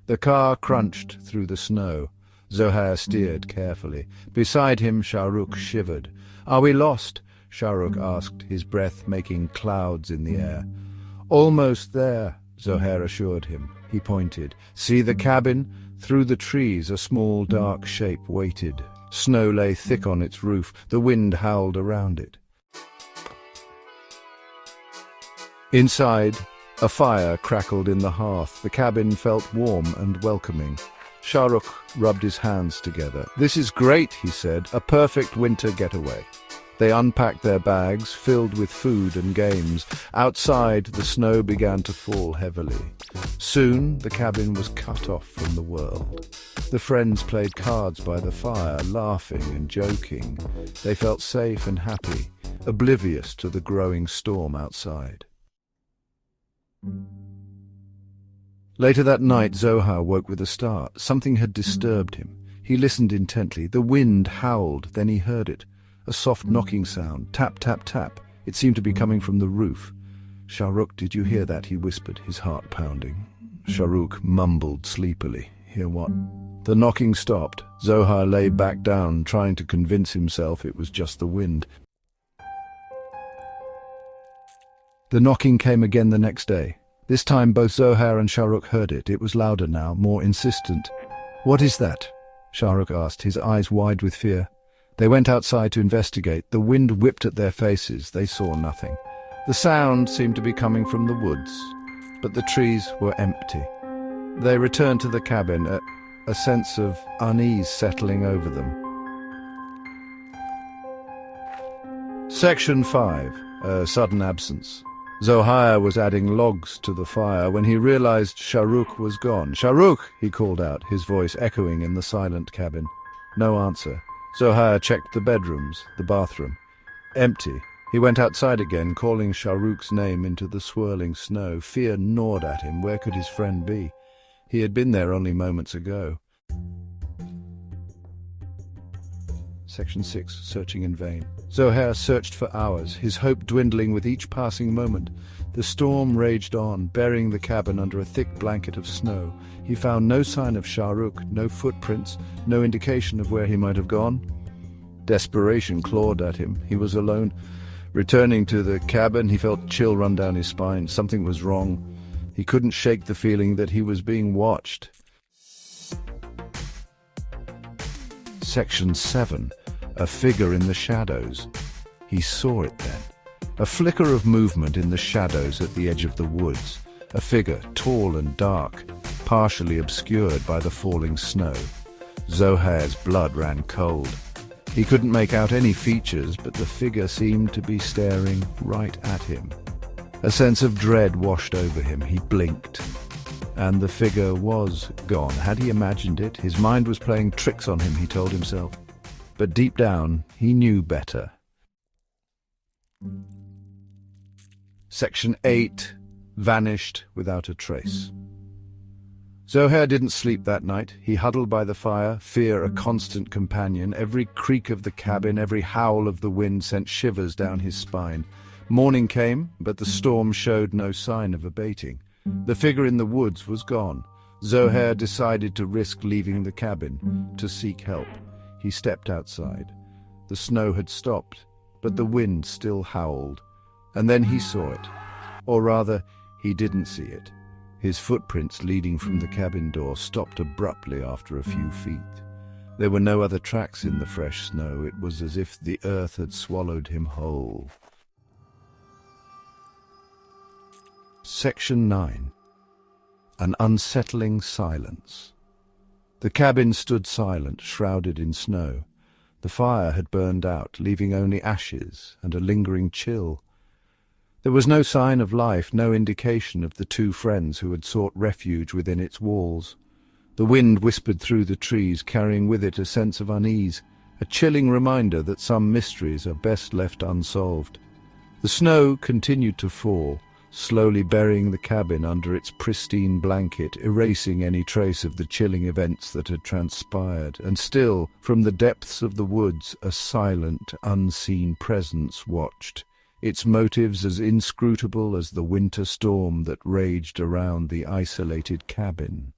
The car crunched through the snow. Zohair steered carefully. Beside him, Shahrukh shivered. "Are we lost?" Shahrukh asked, his breath making clouds in the air. "Almost there," Zohair assured him. He pointed. "See the cabin?" Through the trees, a small dark shape waited. Snow lay thick on its roof. The wind howled around it. Inside, a fire crackled in the hearth. The cabin felt warm and welcoming. Shahrukh rubbed his hands together. "This is great," he said, "a perfect winter getaway." They unpacked their bags, filled with food and games. Outside, the snow began to fall heavily. Soon, the cabin was cut off from the world. The friends played cards by the fire, laughing and joking. They felt safe and happy, oblivious to the growing storm outside. Later that night, Zohair woke with a start. Something had disturbed him. He listened intently. The wind howled, then he heard it. A soft knocking sound. Tap, tap, tap. It seemed to be coming from the roof. "Shahrukh, did you hear that?" he whispered, his heart pounding. Shahrukh mumbled sleepily. "Hear what?" The knocking stopped. Zohair lay back down, trying to convince himself it was just the wind. The knocking came again the next day. This time both Zohair and Shahrukh heard it. It was louder now, more insistent. "What is that?" Shahrukh asked, his eyes wide with fear. They went outside to investigate. The wind whipped at their faces. They saw nothing. The sound seemed to be coming from the woods, but the trees were empty. They returned to the cabin, a sense of unease settling over them. Section 5. A sudden absence. Zohair was adding logs to the fire when he realized Shahrukh was gone. "Shahrukh!" he called out, his voice echoing in the silent cabin. No answer. Zohair checked the bedrooms, the bathroom. Empty. He went outside again, calling Shahrukh's name into the swirling snow. Fear gnawed at him. Where could his friend be? He had been there only moments ago. Section 6. Searching in vain. Zohair searched for hours, his hope dwindling with each passing moment. The storm raged on, burying the cabin under a thick blanket of snow. He found no sign of Shahrukh, no footprints, no indication of where he might have gone. Desperation clawed at him. He was alone. Returning to the cabin, he felt chill run down his spine. Something was wrong. He couldn't shake the feeling that he was being watched. Section 7. A figure in the shadows. He saw it then. A flicker of movement in the shadows at the edge of the woods. A figure, tall and dark, partially obscured by the falling snow. Zohair's blood ran cold. He couldn't make out any features, but the figure seemed to be staring right at him. A sense of dread washed over him. He blinked. And the figure was gone. Had he imagined it? His mind was playing tricks on him, he told himself. But deep down, he knew better. Section 8. Vanished without a trace. Zohair didn't sleep that night. He huddled by the fire, fear a constant companion. Every creak of the cabin, every howl of the wind sent shivers down his spine. Morning came, but the storm showed no sign of abating. The figure in the woods was gone. Zohair decided to risk leaving the cabin, to seek help. He stepped outside. The snow had stopped, but the wind still howled. And then he saw it. Or rather, he didn't see it. His footprints leading from the cabin door stopped abruptly after a few feet. There were no other tracks in the fresh snow. It was as if the earth had swallowed him whole. Section 9. An unsettling silence. The cabin stood silent, shrouded in snow. The fire had burned out, leaving only ashes and a lingering chill. There was no sign of life, no indication of the two friends who had sought refuge within its walls. The wind whispered through the trees, carrying with it a sense of unease, a chilling reminder that some mysteries are best left unsolved. The snow continued to fall, slowly burying the cabin under its pristine blanket, erasing any trace of the chilling events that had transpired. And still, from the depths of the woods, a silent, unseen presence watched. its motives as inscrutable as the winter storm that raged around the isolated cabin.